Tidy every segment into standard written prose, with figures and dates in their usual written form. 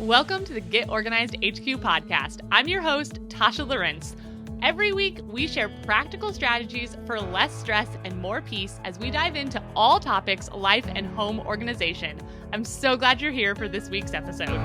Welcome to the Get Organized HQ podcast. I'm your host, Tasha Lawrence. Every week, we share practical strategies for less stress and more peace as we dive into all topics life and home organization. I'm so glad you're here for this week's episode.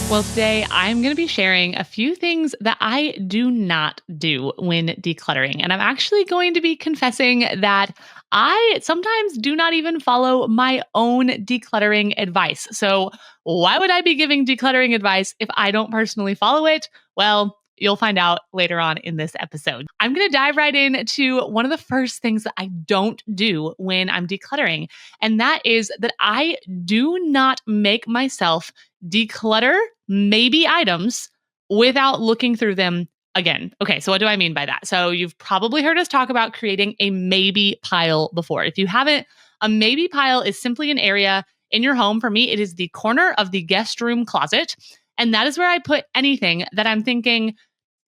Well, today I'm going to be sharing a few things that I do not do when decluttering. And I'm actually going to be confessing that I sometimes do not even follow my own decluttering advice. So why would I be giving decluttering advice if I don't personally follow it? Well, you'll find out later on in this episode. I'm going to dive right into one of the first things that I don't do when I'm decluttering. And that is that I do not make myself declutter maybe items without looking through them again. Okay, so what do I mean by that? So you've probably heard us talk about creating a maybe pile before. If you haven't, a maybe pile is simply an area in your home. For me, it is the corner of the guest room closet. And that is where I put anything that I'm thinking,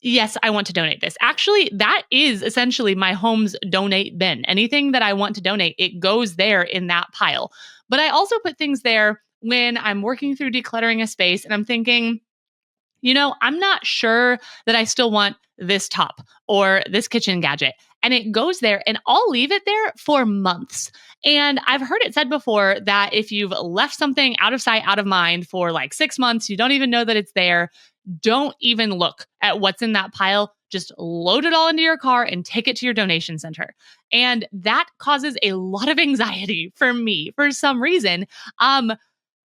yes, I want to donate this. Actually, that is essentially my home's donate bin. Anything that I want to donate, it goes there in that pile. But I also put things there when I'm working through decluttering a space and I'm thinking, I'm not sure that I still want this top or this kitchen gadget. And it goes there and I'll leave it there for months. And I've heard it said before that if you've left something out of sight, out of mind for like 6 months, you don't even know that it's there, don't even look at what's in that pile. Just load it all into your car and take it to your donation center. And that causes a lot of anxiety for me for some reason.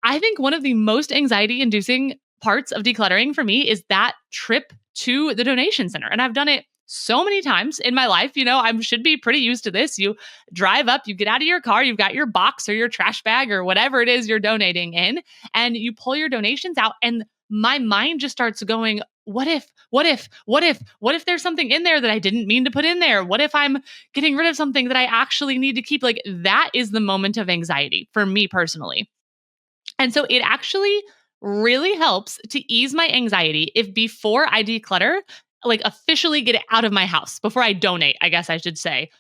I think one of the most anxiety inducing parts of decluttering for me is that trip to the donation center. And I've done it so many times in my life. I should be pretty used to this. You drive up, you get out of your car, you've got your box or your trash bag or whatever it is you're donating in, and you pull your donations out. And my mind just starts going, what if there's something in there that I didn't mean to put in there? What if I'm getting rid of something that I actually need to keep? Like, that is the moment of anxiety for me personally. And so it actually really helps to ease my anxiety if before I declutter, like officially get it out of my house, before I donate, I guess I should say,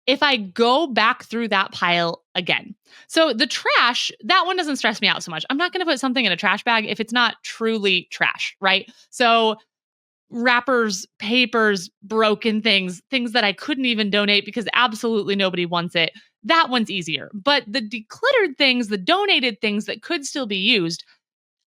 if I go back through that pile again. So the trash, that one doesn't stress me out so much. I'm not going to put something in a trash bag if it's not truly trash, right? So wrappers, papers, broken things that I couldn't even donate because absolutely nobody wants it. That one's easier. But the decluttered things, the donated things that could still be used,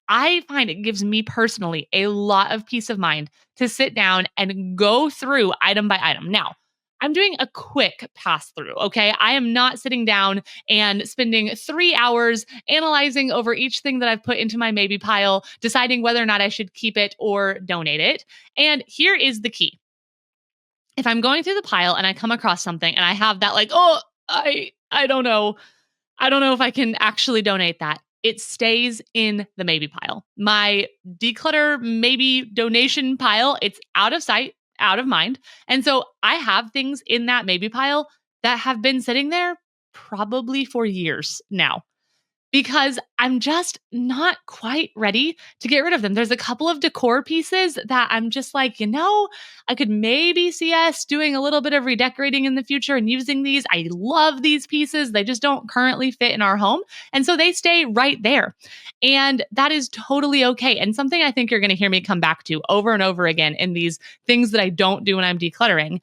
I find it gives me personally a lot of peace of mind to sit down and go through item by item. Now, I'm doing a quick pass through, okay? I am not sitting down and spending 3 hours analyzing over each thing that I've put into my maybe pile, deciding whether or not I should keep it or donate it. And here is the key. If I'm going through the pile and I come across something and I have that like, I don't know. I don't know if I can actually donate that. It stays in the maybe pile. My declutter maybe donation pile, it's out of sight, out of mind. And so I have things in that maybe pile that have been sitting there probably for years now, because I'm just not quite ready to get rid of them. There's a couple of decor pieces that I'm just like, I could maybe see us doing a little bit of redecorating in the future and using these. I love these pieces. They just don't currently fit in our home. And so they stay right there. And that is totally okay. And something I think you're going to hear me come back to over and over again in these things that I don't do when I'm decluttering.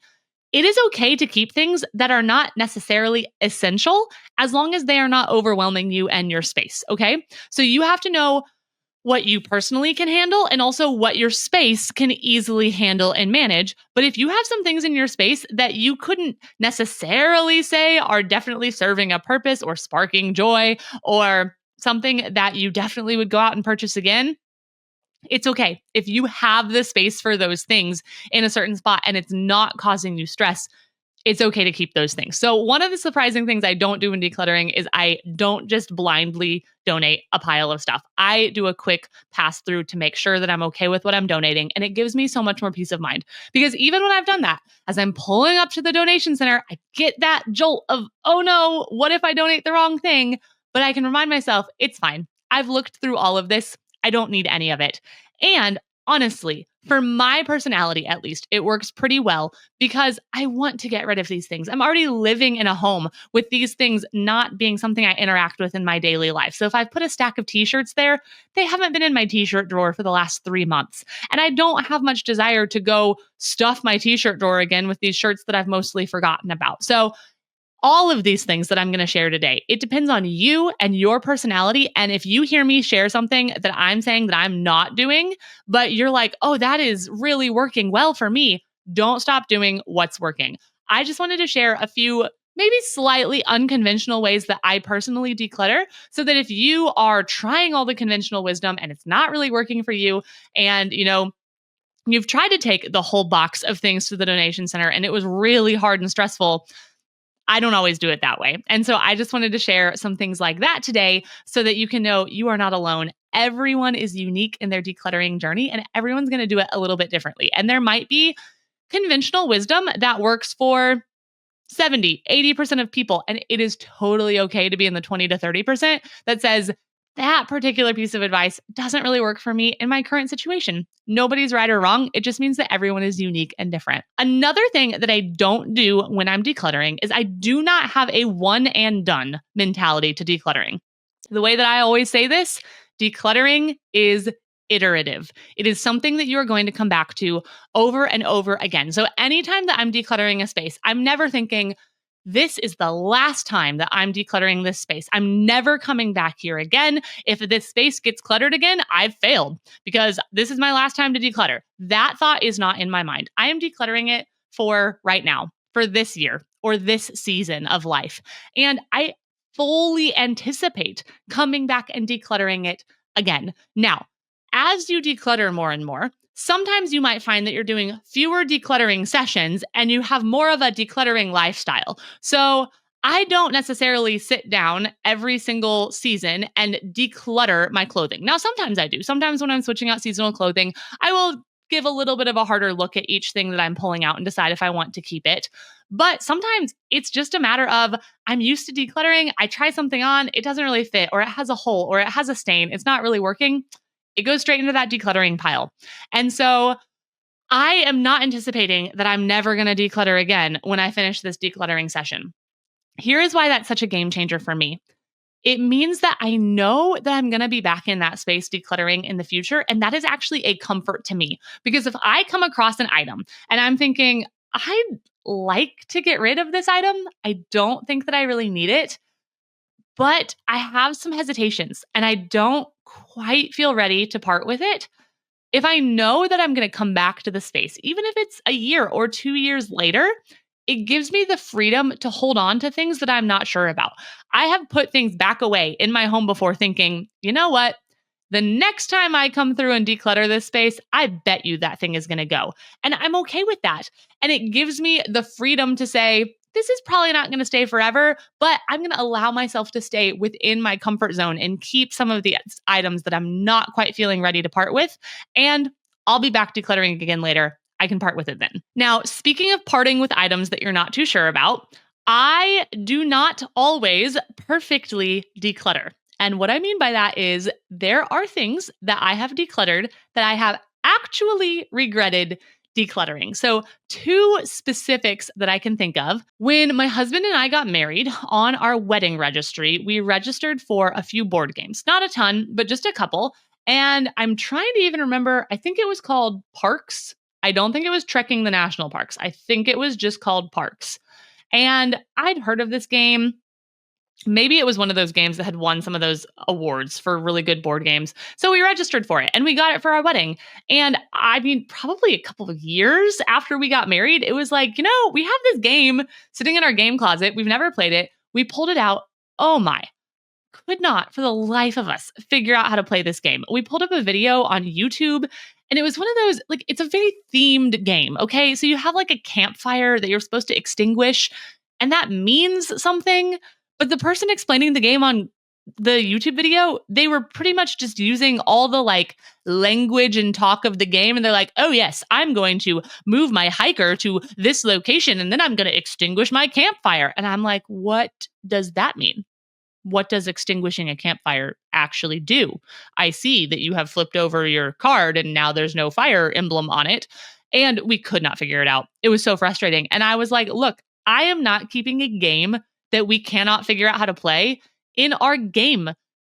It is okay to keep things that are not necessarily essential as long as they are not overwhelming you and your space, okay? So you have to know what you personally can handle and also what your space can easily handle and manage. But if you have some things in your space that you couldn't necessarily say are definitely serving a purpose or sparking joy or something that you definitely would go out and purchase again, it's okay. If you have the space for those things in a certain spot and it's not causing you stress, it's okay to keep those things. So one of the surprising things I don't do in decluttering is I don't just blindly donate a pile of stuff. I do a quick pass through to make sure that I'm okay with what I'm donating. And it gives me so much more peace of mind. Because even when I've done that, as I'm pulling up to the donation center, I get that jolt of, oh no, what if I donate the wrong thing? But I can remind myself, it's fine. I've looked through all of this. I don't need any of it. And honestly, For my personality, at least, it works pretty well because I want to get rid of these things. I'm already living in a home with these things not being something I interact with in my daily life. So if I've put a stack of t-shirts there, they haven't been in my t-shirt drawer for the last 3 months. And I don't have much desire to go stuff my t-shirt drawer again with these shirts that I've mostly forgotten about. So all of these things that I'm going to share today, it depends on you and your personality. And if you hear me share something that I'm saying that I'm not doing, but you're like, oh, that is really working well for me, don't stop doing what's working. I just wanted to share a few maybe slightly unconventional ways that I personally declutter so that if you are trying all the conventional wisdom and it's not really working for you, and you've tried to take the whole box of things to the donation center and it was really hard and stressful, I don't always do it that way. And so I just wanted to share some things like that today so that you can know you are not alone. Everyone is unique in their decluttering journey and everyone's going to do it a little bit differently. And there might be conventional wisdom that works for 70, 80% of people. And it is totally okay to be in the 20 to 30% that says, that particular piece of advice doesn't really work for me in my current situation. Nobody's right or wrong. It just means that everyone is unique and different. Another thing that I don't do when I'm decluttering is I do not have a one and done mentality to decluttering. The way that I always say this, decluttering is iterative. It is something that you are going to come back to over and over again. So anytime that I'm decluttering a space, I'm never thinking, this is the last time that I'm decluttering this space. I'm never coming back here again. If this space gets cluttered again, I've failed because this is my last time to declutter. That thought is not in my mind. I am decluttering it for right now, for this year or this season of life. And I fully anticipate coming back and decluttering it again. Now, as you declutter more and more, sometimes you might find that you're doing fewer decluttering sessions and you have more of a decluttering lifestyle. So I don't necessarily sit down every single season and declutter my clothing. Now, sometimes I do. Sometimes when I'm switching out seasonal clothing, I will give a little bit of a harder look at each thing that I'm pulling out and decide if I want to keep it. But sometimes it's just a matter of I'm used to decluttering. I try something on, it doesn't really fit, or it has a hole, or it has a stain. It's not really working. It goes straight into that decluttering pile. And so I am not anticipating that I'm never going to declutter again when I finish this decluttering session. Here is why that's such a game changer for me. It means that I know that I'm going to be back in that space decluttering in the future. And that is actually a comfort to me. Because if I come across an item and I'm thinking, I'd like to get rid of this item, I don't think that I really need it, but I have some hesitations and I don't quite feel ready to part with it. If I know that I'm going to come back to the space, even if it's a year or 2 years later, it gives me the freedom to hold on to things that I'm not sure about. I have put things back away in my home before thinking, you know what? The next time I come through and declutter this space, I bet you that thing is going to go. And I'm okay with that. And it gives me the freedom to say, this is probably not going to stay forever, but I'm going to allow myself to stay within my comfort zone and keep some of the items that I'm not quite feeling ready to part with. And I'll be back decluttering again later. I can part with it then. Now, speaking of parting with items that you're not too sure about, I do not always perfectly declutter. And what I mean by that is there are things that I have decluttered that I have actually regretted decluttering. So, two specifics that I can think of. When my husband and I got married, on our wedding registry, we registered for a few board games. Not a ton, but just a couple. And I'm trying to even remember, I think it was called Parks. I don't think it was Trekking the National Parks. I think it was just called Parks. And I'd heard of this game. Maybe it was one of those games that had won some of those awards for really good board games. So we registered for it and we got it for our wedding. And I mean, probably a couple of years after we got married, it was like, we have this game sitting in our game closet. We've never played it. We pulled it out. Oh my. Could not for the life of us figure out how to play this game. We pulled up a video on YouTube and it was one of those, it's a very themed game. Okay. So you have a campfire that you're supposed to extinguish and that means something. But the person explaining the game on the YouTube video, they were pretty much just using all the language and talk of the game. And they're like, oh yes, I'm going to move my hiker to this location and then I'm going to extinguish my campfire. And I'm like, what does that mean? what does extinguishing a campfire actually do? I see that you have flipped over your card and now there's no fire emblem on it. And we could not figure it out. It was so frustrating. And I was like, look, I am not keeping a game that we cannot figure out how to play in our game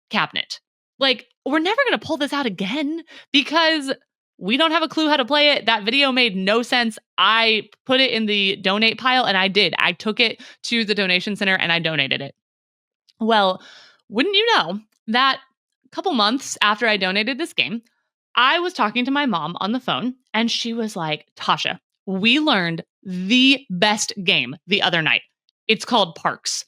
cabinet. Like, we're never going to pull this out again because we don't have a clue how to play it. That video made no sense. I put it in the donate pile and I did. I took it to the donation center and I donated it. Well, wouldn't you know that a couple months after I donated this game, I was talking to my mom on the phone and she was like, Tasha, we learned the best game the other night. It's called Parks.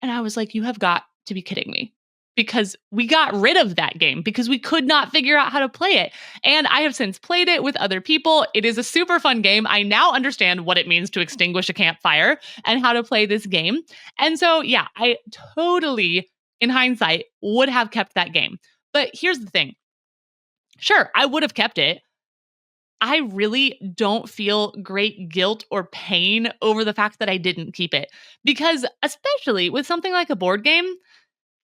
And I was like, you have got to be kidding me. Because we got rid of that game because we could not figure out how to play it. And I have since played it with other people. It is a super fun game. I now understand what it means to extinguish a campfire and how to play this game. And so, yeah, I totally, in hindsight, would have kept that game. But here's the thing. Sure, I would have kept it. I really don't feel great guilt or pain over the fact that I didn't keep it. Because especially with something like a board game,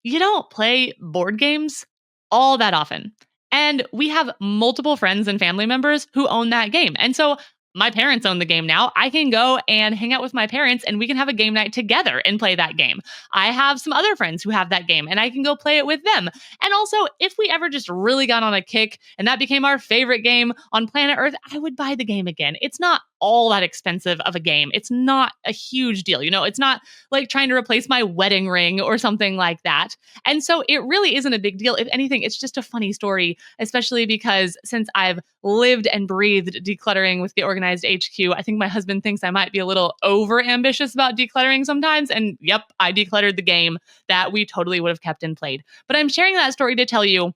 you don't play board games all that often. And we have multiple friends and family members who own that game. And so my parents own the game now. I can go and hang out with my parents and we can have a game night together and play that game. I have some other friends who have that game and I can go play it with them. And also, if we ever just really got on a kick and that became our favorite game on planet Earth, I would buy the game again. It's not all that expensive of a game. It's not a huge deal. You know, it's not like trying to replace my wedding ring or something like that. And so it really isn't a big deal. If anything, it's just a funny story, especially because since I've lived and breathed decluttering with the organized HQ, I think my husband thinks I might be a little over ambitious about decluttering sometimes. And yep, I decluttered the game that we totally would have kept and played. But I'm sharing that story to tell you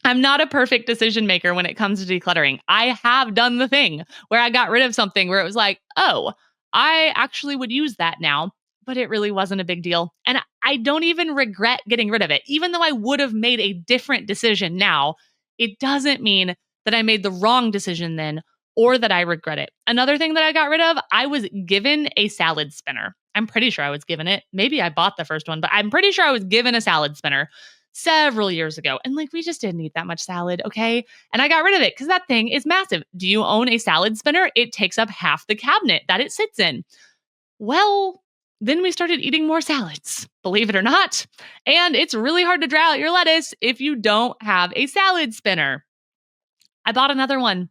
I'm not a perfect decision maker when it comes to decluttering. I have done the thing where I got rid of something where it was like, oh, I actually would use that now, but it really wasn't a big deal. And I don't even regret getting rid of it. Even though I would have made a different decision now, it doesn't mean that I made the wrong decision then or that I regret it. Another thing that I got rid of, I was given a salad spinner. I'm pretty sure I was given it. Maybe I bought the first one, but I'm pretty sure I was given a salad spinner several years ago. And like, we just didn't eat that much salad. Okay. And I got rid of it because that thing is massive. Do you own a salad spinner? It takes up half the cabinet that it sits in. Well, then we started eating more salads, believe it or not. And it's really hard to dry out your lettuce if you don't have a salad spinner. I bought another one.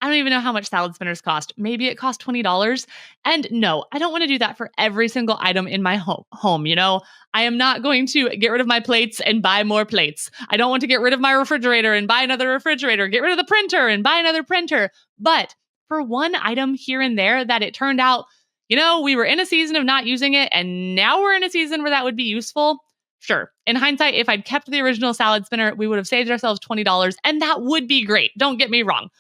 I don't even know how much salad spinners cost. Maybe it cost $20. And no, I don't want to do that for every single item in my home. You know, I am not going to get rid of my plates and buy more plates. I don't want to get rid of my refrigerator and buy another refrigerator, get rid of the printer and buy another printer. But for one item here and there that it turned out, you know, we were in a season of not using it and now we're in a season where that would be useful. Sure. In hindsight, if I'd kept the original salad spinner, we would have saved ourselves $20 and that would be great. Don't get me wrong.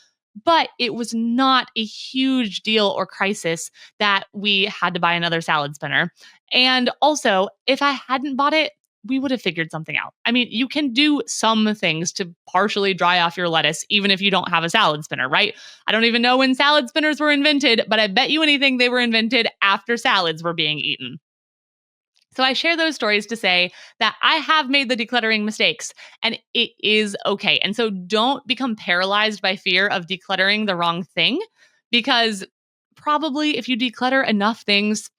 But it was not a huge deal or crisis that we had to buy another salad spinner. And also, if I hadn't bought it, we would have figured something out. I mean, you can do some things to partially dry off your lettuce, even if you don't have a salad spinner, right? I don't even know when salad spinners were invented, but I bet you anything they were invented after salads were being eaten. So I share those stories to say that I have made the decluttering mistakes and it is okay. And so don't become paralyzed by fear of decluttering the wrong thing because probably if you declutter enough things,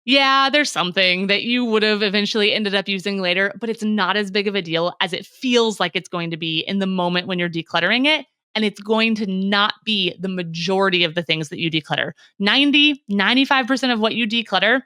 yeah, there's something that you would have eventually ended up using later, but it's not as big of a deal as it feels like it's going to be in the moment when you're decluttering it. And it's going to not be the majority of the things that you declutter. 95% of what you declutter,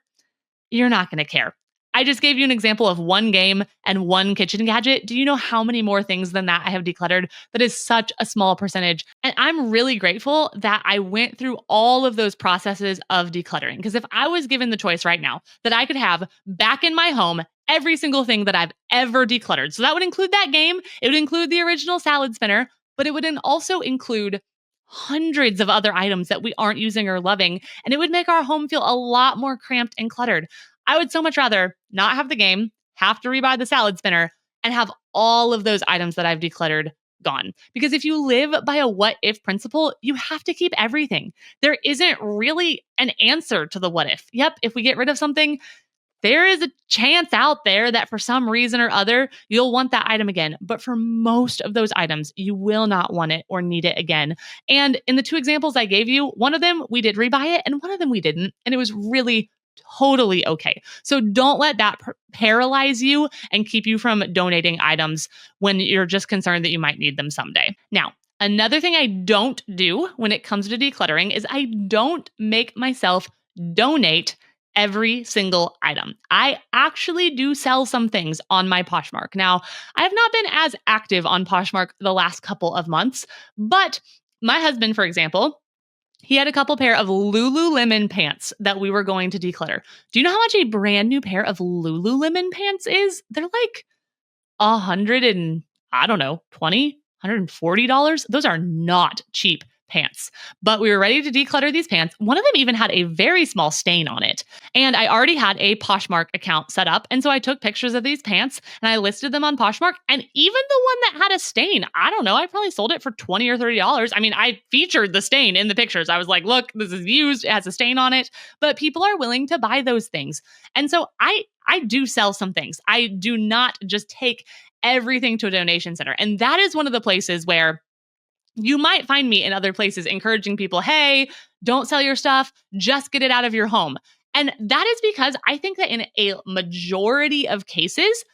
you're not going to care. I just gave you an example of one game and one kitchen gadget. Do you know how many more things than that I have decluttered? That is such a small percentage. And I'm really grateful that I went through all of those processes of decluttering. Because if I was given the choice right now that I could have back in my home every single thing that I've ever decluttered. So that would include that game. It would include the original salad spinner, but it would then also include hundreds of other items that we aren't using or loving. And it would make our home feel a lot more cramped and cluttered. I would so much rather not have the game, have to rebuy the salad spinner, and have all of those items that I've decluttered gone. Because if you live by a what if principle, you have to keep everything. There isn't really an answer to the what if. Yep, if we get rid of something, there is a chance out there that for some reason or other, you'll want that item again. But for most of those items, you will not want it or need it again. And in the two examples I gave you, one of them we did rebuy it and one of them we didn't. And it was really totally okay. So don't let that paralyze you and keep you from donating items when you're just concerned that you might need them someday. Now, another thing I don't do when it comes to decluttering is I don't make myself donate every single item. I actually do sell some things on my Poshmark. Now, I have not been as active on Poshmark the last couple of months, but my husband, for example, he had a couple pair of Lululemon pants that we were going to declutter. Do you know how much a brand new pair of Lululemon pants is? They're like 100 and I don't know, 20, $140. Those are not cheap pants. But we were ready to declutter these pants. One of them even had a very small stain on it. And I already had a Poshmark account set up. And so I took pictures of these pants and I listed them on Poshmark. And even the one that had a stain, I don't know, I probably sold it for $20 or $30. I mean, I featured the stain in the pictures. I was like, look, this is used, it has a stain on it. But people are willing to buy those things. And so I do sell some things. I do not just take everything to a donation center. And that is one of the places where you might find me in other places encouraging people, hey, don't sell your stuff, just get it out of your home. And that is because I think that in a majority of cases,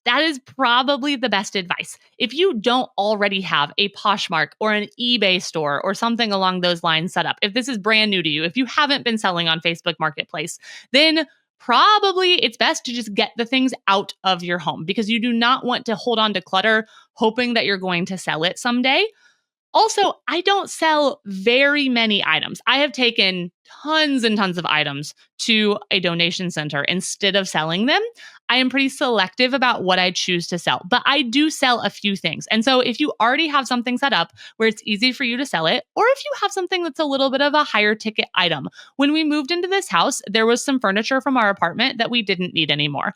that is probably the best advice. If you don't already have a Poshmark or an eBay store or something along those lines set up, if this is brand new to you, if you haven't been selling on Facebook Marketplace, then probably it's best to just get the things out of your home because you do not want to hold on to clutter hoping that you're going to sell it someday. Also, I don't sell very many items. I have taken tons and tons of items to a donation center instead of selling them. I am pretty selective about what I choose to sell, but I do sell a few things. And so if you already have something set up where it's easy for you to sell it, or if you have something that's a little bit of a higher ticket item, when we moved into this house, there was some furniture from our apartment that we didn't need anymore.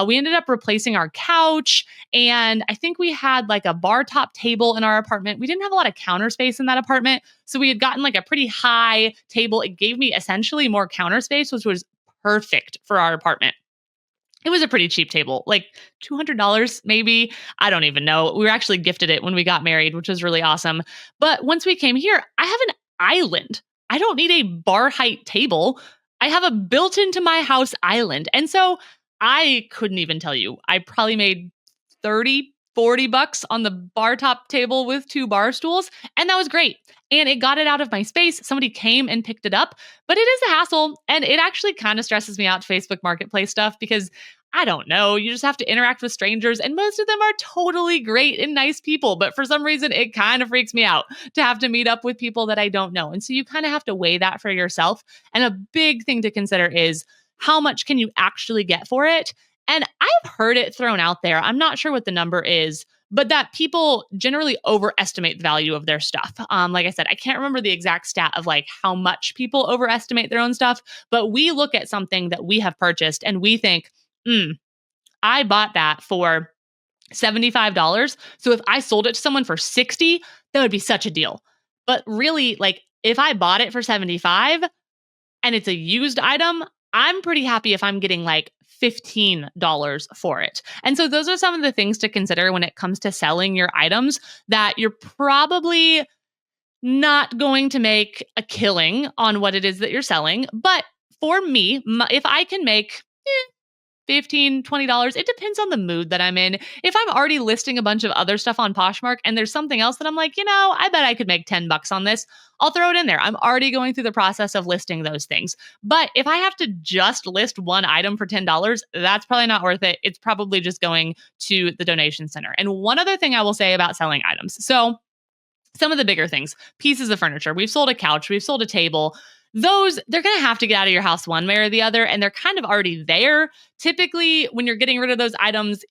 We ended up replacing our couch, and I think we had like a bar top table in our apartment. We didn't have a lot of counter space in that apartment, so we had gotten like a pretty high table. It gave me essentially more counter space, which was perfect for our apartment. It was a pretty cheap table, like $200 maybe. I don't even know. We were actually gifted it when we got married, which was really awesome. But once we came here, I have an island. I don't need a bar height table. I have a built into my house island. And so I couldn't even tell you. I probably made 30, $40 on the bar top table with two bar stools. And that was great. And it got it out of my space. Somebody came and picked it up, but it is a hassle. And it actually kind of stresses me out, Facebook Marketplace stuff, because I don't know, you just have to interact with strangers. And most of them are totally great and nice people. But for some reason, it kind of freaks me out to have to meet up with people that I don't know. And so you kind of have to weigh that for yourself. And a big thing to consider is how much can you actually get for it? And I've heard it thrown out there. I'm not sure what the number is, but that people generally overestimate the value of their stuff. Like I said, I can't remember the exact stat of like how much people overestimate their own stuff, but we look at something that we have purchased and we think, I bought that for $75. So if I sold it to someone for 60, that would be such a deal. But really, like if I bought it for 75 and it's a used item, I'm pretty happy if I'm getting like $15 for it. And so those are some of the things to consider when it comes to selling your items that you're probably not going to make a killing on what it is that you're selling. But for me, if I can make $15, $20, it depends on the mood that I'm in. If I'm already listing a bunch of other stuff on Poshmark and there's something else that I'm like, I bet I could make $10 on this, I'll throw it in there. I'm already going through the process of listing those things. But if I have to just list one item for $10, that's probably not worth it. It's probably just going to the donation center. And one other thing I will say about selling items. So some of the bigger things, pieces of furniture. We've sold a couch, we've sold a table. Those, they're going to have to get out of your house one way or the other, and they're kind of already there. Typically, when you're getting rid of those items,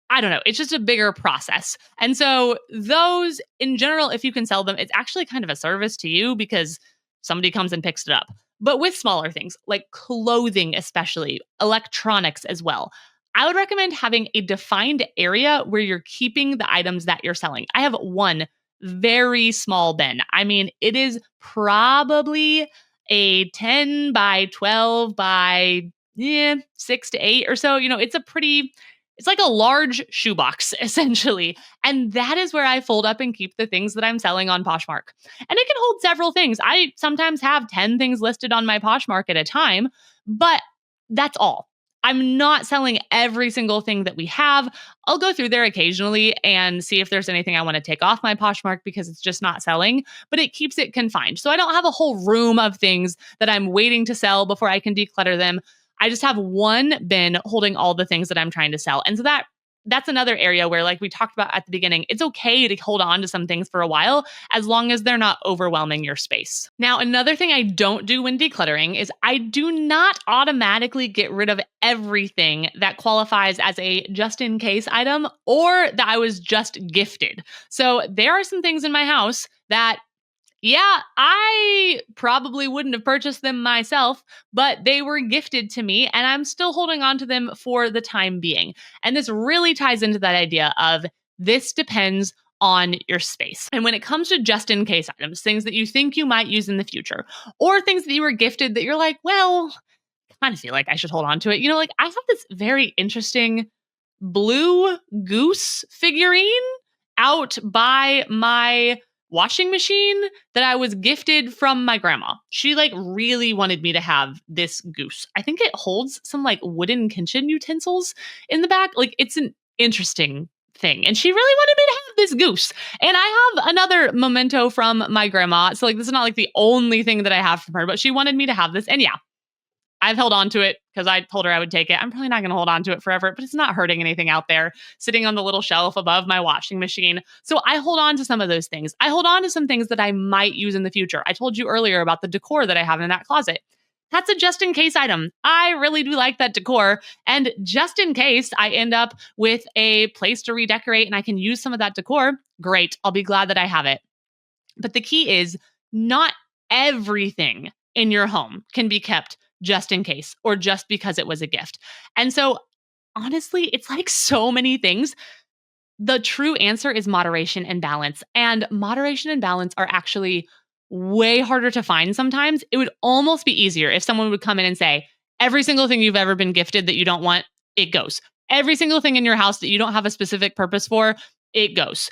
I don't know, it's just a bigger process. And so those, in general, if you can sell them, it's actually kind of a service to you because somebody comes and picks it up. But with smaller things, like clothing especially, electronics as well, I would recommend having a defined area where you're keeping the items that you're selling. I have one very small bin. I mean, it is probably a 10 by 12 by 6 to 8 or so. It's like a large shoebox essentially. And that is where I fold up and keep the things that I'm selling on Poshmark. And it can hold several things. I sometimes have 10 things listed on my Poshmark at a time, but that's all. I'm not selling every single thing that we have. I'll go through there occasionally and see if there's anything I want to take off my Poshmark because it's just not selling, but it keeps it confined. So I don't have a whole room of things that I'm waiting to sell before I can declutter them. I just have one bin holding all the things that I'm trying to sell. And so that's another area where, like we talked about at the beginning, it's okay to hold on to some things for a while as long as they're not overwhelming your space. Now, another thing I don't do when decluttering is I do not automatically get rid of everything that qualifies as a just in case item or that I was just gifted. So there are some things in my house that I probably wouldn't have purchased them myself, but they were gifted to me and I'm still holding on to them for the time being. And this really ties into that idea of this depends on your space. And when it comes to just in case items, things that you think you might use in the future, or things that you were gifted that you're like, well, I kind of feel like I should hold on to it. Like I have this very interesting blue goose figurine out by my washing machine that I was gifted from my grandma. She like really wanted me to have this goose. I think it holds some like wooden kitchen utensils in the back. Like it's an interesting thing. And she really wanted me to have this goose. And I have another memento from my grandma. So like this is not like the only thing that I have from her, but she wanted me to have this. And yeah, I've held on to it because I told her I would take it. I'm probably not going to hold on to it forever, but it's not hurting anything out there, sitting on the little shelf above my washing machine. So I hold on to some of those things. I hold on to some things that I might use in the future. I told you earlier about the decor that I have in that closet. That's a just in case item. I really do like that decor. And just in case I end up with a place to redecorate and I can use some of that decor, great. I'll be glad that I have it. But the key is not everything in your home can be kept just in case or just because it was a gift. And so honestly, it's like so many things. The true answer is moderation and balance. And moderation and balance are actually way harder to find sometimes. It would almost be easier if someone would come in and say, every single thing you've ever been gifted that you don't want, it goes. Every single thing in your house that you don't have a specific purpose for, it goes.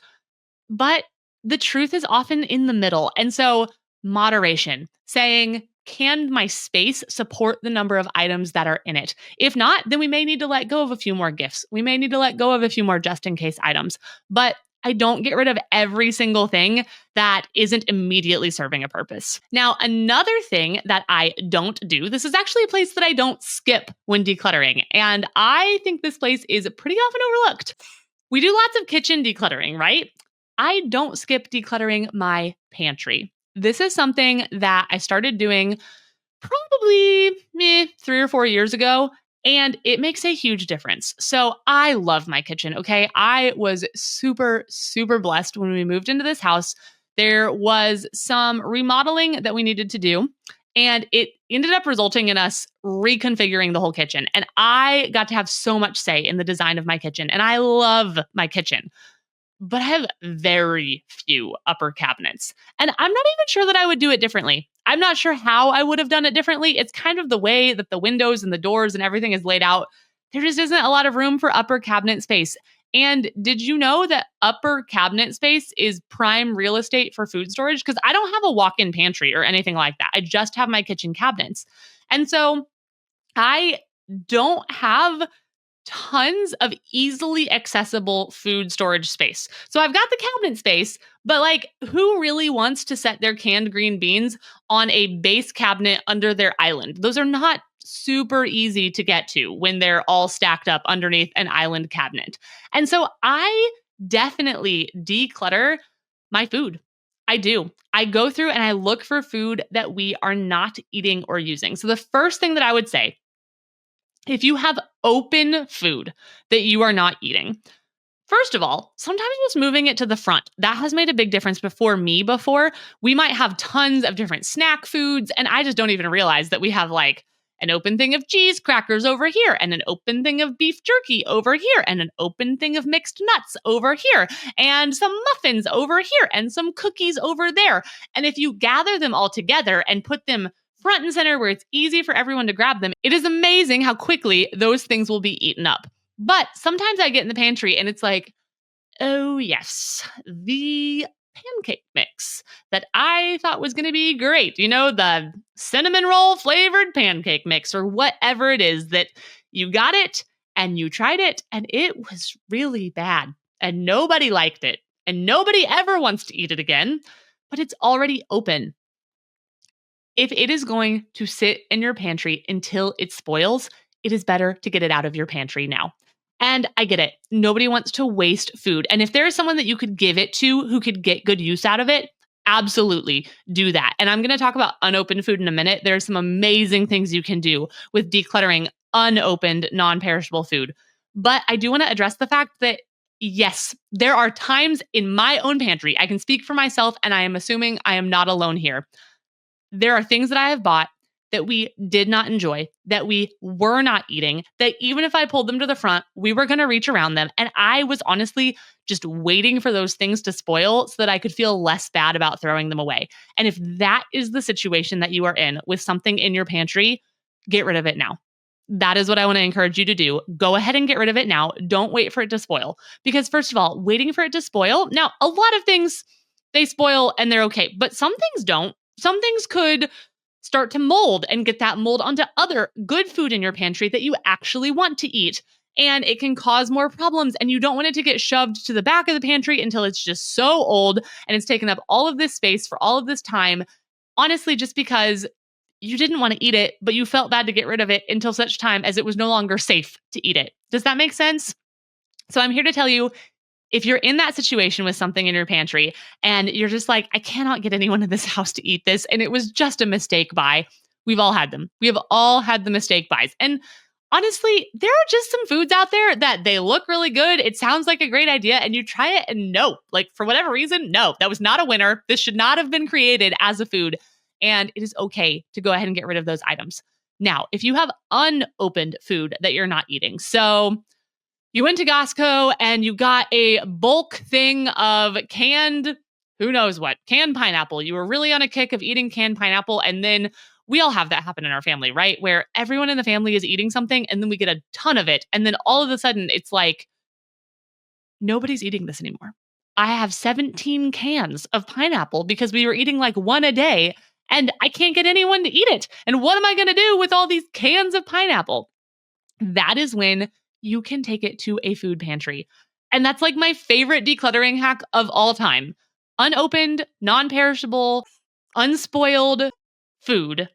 But the truth is often in the middle. And so moderation, saying, can my space support the number of items that are in it? If not, then we may need to let go of a few more gifts. We may need to let go of a few more just in case items. But I don't get rid of every single thing that isn't immediately serving a purpose. Now, another thing that I don't do, this is actually a place that I don't skip when decluttering. And I think this place is pretty often overlooked. We do lots of kitchen decluttering, right? I don't skip decluttering my pantry. This is something that I started doing probably 3 or 4 years ago, and it makes a huge difference. So I love my kitchen, okay? I was super, super blessed when we moved into this house. There was some remodeling that we needed to do, and it ended up resulting in us reconfiguring the whole kitchen. And I got to have so much say in the design of my kitchen, and I love my kitchen. But I have very few upper cabinets. And I'm not even sure that I would do it differently. I'm not sure how I would have done it differently. It's kind of the way that the windows and the doors and everything is laid out. There just isn't a lot of room for upper cabinet space. And did you know that upper cabinet space is prime real estate for food storage? Because I don't have a walk-in pantry or anything like that. I just have my kitchen cabinets. And so I don't have tons of easily accessible food storage space. So I've got the cabinet space, but like who really wants to set their canned green beans on a base cabinet under their island? Those are not super easy to get to when they're all stacked up underneath an island cabinet. And so I definitely declutter my food. I do. I go through and I look for food that we are not eating or using. So the first thing that I would say, if you have open food that you are not eating, first of all, sometimes just moving it to the front, that has made a big difference before. We might have tons of different snack foods, and I just don't even realize that we have like an open thing of cheese crackers over here, and an open thing of beef jerky over here, and an open thing of mixed nuts over here, and some muffins over here, and some cookies over there. And if you gather them all together and put them front and center where it's easy for everyone to grab them, it is amazing how quickly those things will be eaten up. But sometimes I get in the pantry and it's like, oh, yes, the pancake mix that I thought was going to be great. The cinnamon roll flavored pancake mix or whatever it is that you got it and you tried it and it was really bad and nobody liked it and nobody ever wants to eat it again, but it's already open. If it is going to sit in your pantry until it spoils, it is better to get it out of your pantry now. And I get it. Nobody wants to waste food. And if there is someone that you could give it to who could get good use out of it, absolutely do that. And I'm going to talk about unopened food in a minute. There's some amazing things you can do with decluttering unopened, non perishable food. But I do want to address the fact that, yes, there are times in my own pantry, I can speak for myself, and I am assuming I am not alone here. There are things that I have bought that we did not enjoy, that we were not eating, that even if I pulled them to the front, we were going to reach around them. And I was honestly just waiting for those things to spoil so that I could feel less bad about throwing them away. And if that is the situation that you are in with something in your pantry, get rid of it now. That is what I want to encourage you to do. Go ahead and get rid of it now. Don't wait for it to spoil. Because first of all, waiting for it to spoil, now a lot of things, they spoil and they're okay, but some things don't. Some things could start to mold and get that mold onto other good food in your pantry that you actually want to eat. And it can cause more problems. And you don't want it to get shoved to the back of the pantry until it's just so old and it's taken up all of this space for all of this time. Honestly, just because you didn't want to eat it, but you felt bad to get rid of it until such time as it was no longer safe to eat it. Does that make sense? So I'm here to tell you, if you're in that situation with something in your pantry and you're just like, I cannot get anyone in this house to eat this, and it was just a mistake buy, we've all had them. We have all had the mistake buys. And honestly, there are just some foods out there that they look really good. It sounds like a great idea, and you try it and no, like for whatever reason, no, that was not a winner. This should not have been created as a food. And it is okay to go ahead and get rid of those items. Now, if you have unopened food that you're not eating, so you went to Costco and you got a bulk thing of canned, who knows what, canned pineapple. You were really on a kick of eating canned pineapple. And then we all have that happen in our family, right? Where everyone in the family is eating something and then we get a ton of it. And then all of a sudden it's like, nobody's eating this anymore. I have 17 cans of pineapple because we were eating like one a day and I can't get anyone to eat it. And what am I going to do with all these cans of pineapple? That is when you can take it to a food pantry. And that's like my favorite decluttering hack of all time. Unopened, non-perishable, unspoiled food.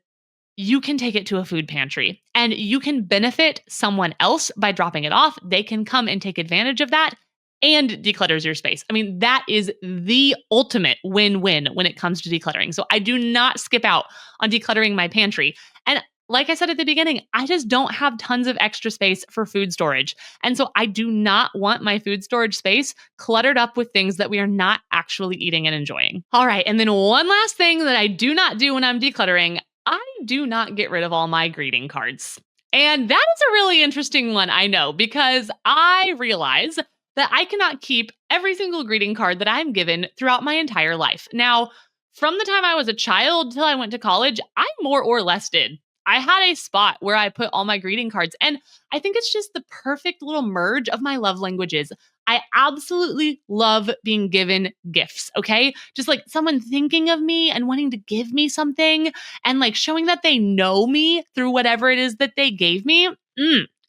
You can take it to a food pantry and you can benefit someone else by dropping it off. They can come and take advantage of that and declutters your space. I mean, that is the ultimate win-win when it comes to decluttering. So I do not skip out on decluttering my pantry. And like I said at the beginning, I just don't have tons of extra space for food storage. And so I do not want my food storage space cluttered up with things that we are not actually eating and enjoying. All right. And then one last thing that I do not do when I'm decluttering, I do not get rid of all my greeting cards. And that is a really interesting one, I know, because I realize that I cannot keep every single greeting card that I'm given throughout my entire life. Now, from the time I was a child till I went to college, I more or less did. I had a spot where I put all my greeting cards, and I think it's just the perfect little merge of my love languages. I absolutely love being given gifts, okay? Just like someone thinking of me and wanting to give me something and like showing that they know me through whatever it is that they gave me.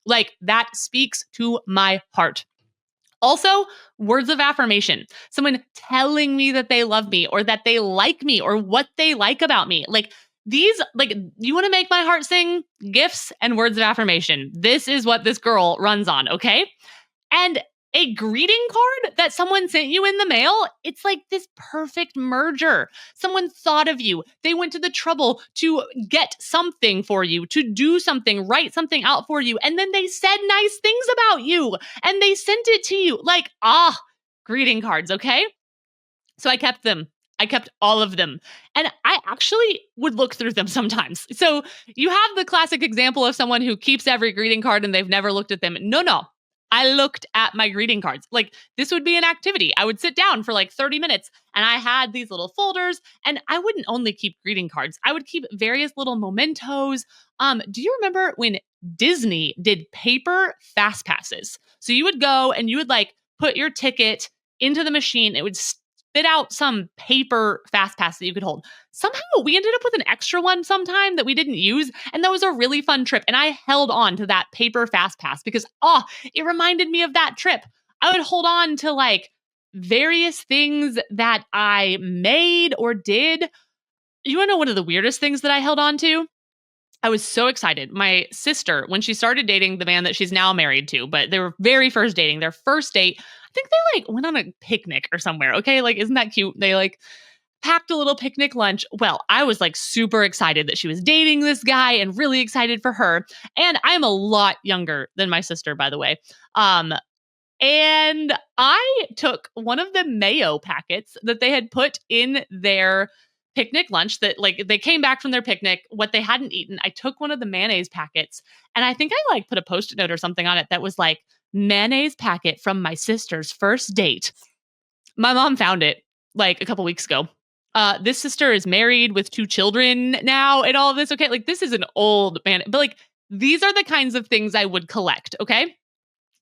Like that speaks to my heart. Also, words of affirmation. Someone telling me that they love me or that they like me or what they like about me. Like these, like, you want to make my heart sing? Gifts and words of affirmation. This is what this girl runs on, okay? And a greeting card that someone sent you in the mail, it's like this perfect merger. Someone thought of you. They went to the trouble to get something for you, to do something, write something out for you. And then they said nice things about you and they sent it to you. Like, greeting cards, okay? So I kept them. I kept all of them. And I actually would look through them sometimes. So you have the classic example of someone who keeps every greeting card and they've never looked at them. No. I looked at my greeting cards. Like this would be an activity. I would sit down for like 30 minutes and I had these little folders and I wouldn't only keep greeting cards. I would keep various little mementos. Do you remember when Disney did paper fast passes? So you would go and you would like put your ticket into the machine. It would spit out some paper fast pass that you could hold. Somehow we ended up with an extra one sometime that we didn't use. And that was a really fun trip. And I held on to that paper fast pass because, it reminded me of that trip. I would hold on to like various things that I made or did. You want to know one of the weirdest things that I held on to? I was so excited. My sister, when she started dating the man that she's now married to, but they were very first dating, their first date, I think they like went on a picnic or somewhere. Okay. Like, isn't that cute? They like packed a little picnic lunch. Well, I was like super excited that she was dating this guy and really excited for her. And I'm a lot younger than my sister, by the way. And I took one of the mayo packets that they had put in their picnic lunch that like they came back from their picnic, what they hadn't eaten. I took one of the mayonnaise packets and I think I like put a post-it note or something on it that was like mayonnaise packet from my sister's first date. My mom found it like a couple weeks ago. This sister is married with 2 children now and all of this. Okay. Like this is an old man, but like these are the kinds of things I would collect. Okay.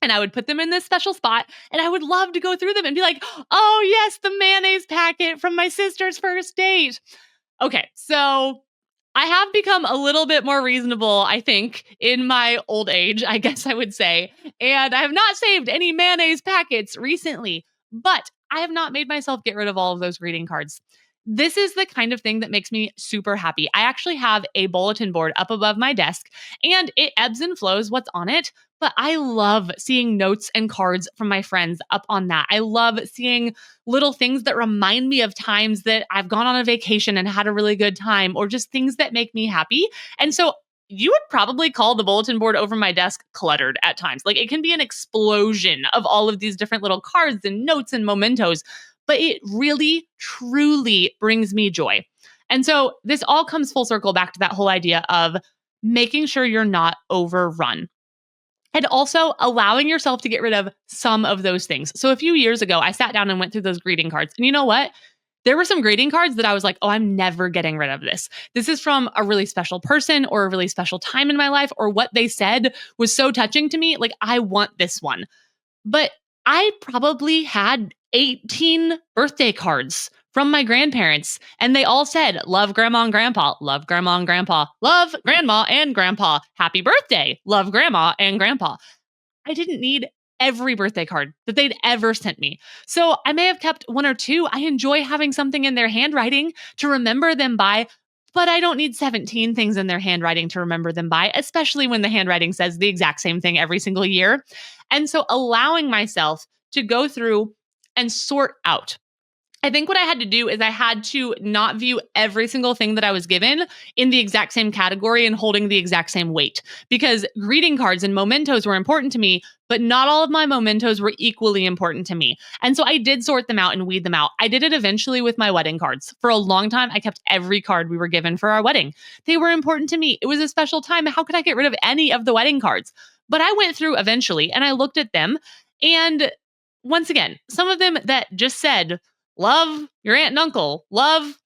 And I would put them in this special spot and I would love to go through them and be like, oh, yes, the mayonnaise packet from my sister's first date. Okay, so I have become a little bit more reasonable, I think, in my old age, I guess I would say. And I have not saved any mayonnaise packets recently, but I have not made myself get rid of all of those greeting cards. This is the kind of thing that makes me super happy. I actually have a bulletin board up above my desk and it ebbs and flows what's on it, but I love seeing notes and cards from my friends up on that. I love seeing little things that remind me of times that I've gone on a vacation and had a really good time, or just things that make me happy. And so you would probably call the bulletin board over my desk cluttered at times. Like it can be an explosion of all of these different little cards and notes and mementos, but it really, truly brings me joy. And so this all comes full circle back to that whole idea of making sure you're not overrun. And also allowing yourself to get rid of some of those things. So a few years ago, I sat down and went through those greeting cards. And you know what? There were some greeting cards that I was like, oh, I'm never getting rid of this. This is from a really special person or a really special time in my life, or what they said was so touching to me. Like, I want this one. But I probably had 18 birthday cards from my grandparents, and they all said, love grandma and grandpa, love grandma and grandpa, love grandma and grandpa, happy birthday, love grandma and grandpa. I didn't need every birthday card that they'd ever sent me. So I may have kept one or two. I enjoy having something in their handwriting to remember them by, but I don't need 17 things in their handwriting to remember them by, especially when the handwriting says the exact same thing every single year. And so allowing myself to go through and sort out. I think what I had to do is I had to not view every single thing that I was given in the exact same category and holding the exact same weight, because greeting cards and mementos were important to me, but not all of my mementos were equally important to me. And so I did sort them out and weed them out. I did it eventually with my wedding cards. For a long time, I kept every card we were given for our wedding. They were important to me. It was a special time. How could I get rid of any of the wedding cards? But I went through eventually and I looked at them. And once again, some of them that just said, love your aunt and uncle, love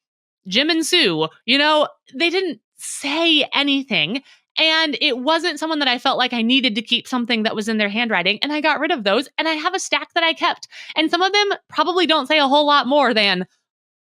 Jim and Sue. They didn't say anything. And it wasn't someone that I felt like I needed to keep something that was in their handwriting. And I got rid of those. And I have a stack that I kept. And some of them probably don't say a whole lot more than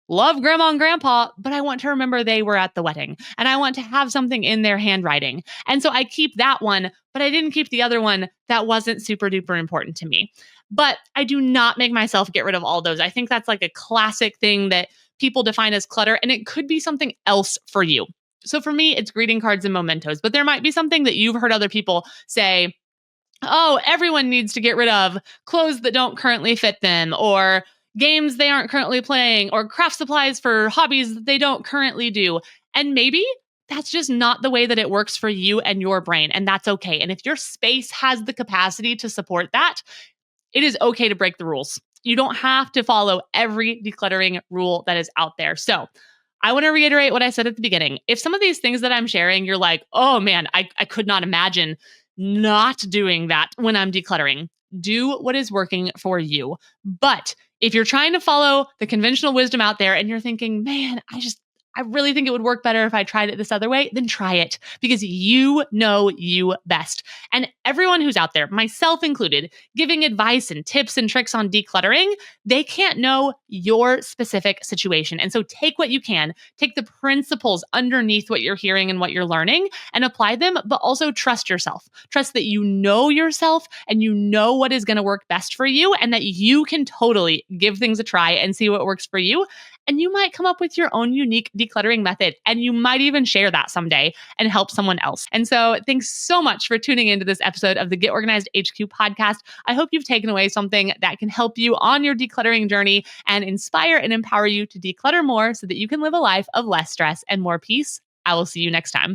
love grandma and grandpa, but I want to remember they were at the wedding and I want to have something in their handwriting. And so I keep that one, but I didn't keep the other one that wasn't super duper important to me. But I do not make myself get rid of all those. I think that's like a classic thing that people define as clutter, and it could be something else for you. So for me, it's greeting cards and mementos, but there might be something that you've heard other people say, oh, everyone needs to get rid of clothes that don't currently fit them, or games they aren't currently playing, or craft supplies for hobbies that they don't currently do. And maybe that's just not the way that it works for you and your brain, and that's okay. And if your space has the capacity to support that, it is okay to break the rules. You don't have to follow every decluttering rule that is out there. So I want to reiterate what I said at the beginning. If some of these things that I'm sharing, you're like, oh man, I could not imagine not doing that when I'm decluttering. Do what is working for you. But if you're trying to follow the conventional wisdom out there and you're thinking, man, I really think it would work better if I tried it this other way, then try it because you know you best. And everyone who's out there, myself included, giving advice and tips and tricks on decluttering, they can't know your specific situation. And so take what you can, take the principles underneath what you're hearing and what you're learning and apply them, but also trust yourself. Trust that you know yourself and you know what is going to work best for you and that you can totally give things a try and see what works for you. And you might come up with your own unique decluttering method, and you might even share that someday and help someone else. And so, thanks so much for tuning into this episode of the Get Organized HQ podcast. I hope you've taken away something that can help you on your decluttering journey and inspire and empower you to declutter more so that you can live a life of less stress and more peace. I will see you next time.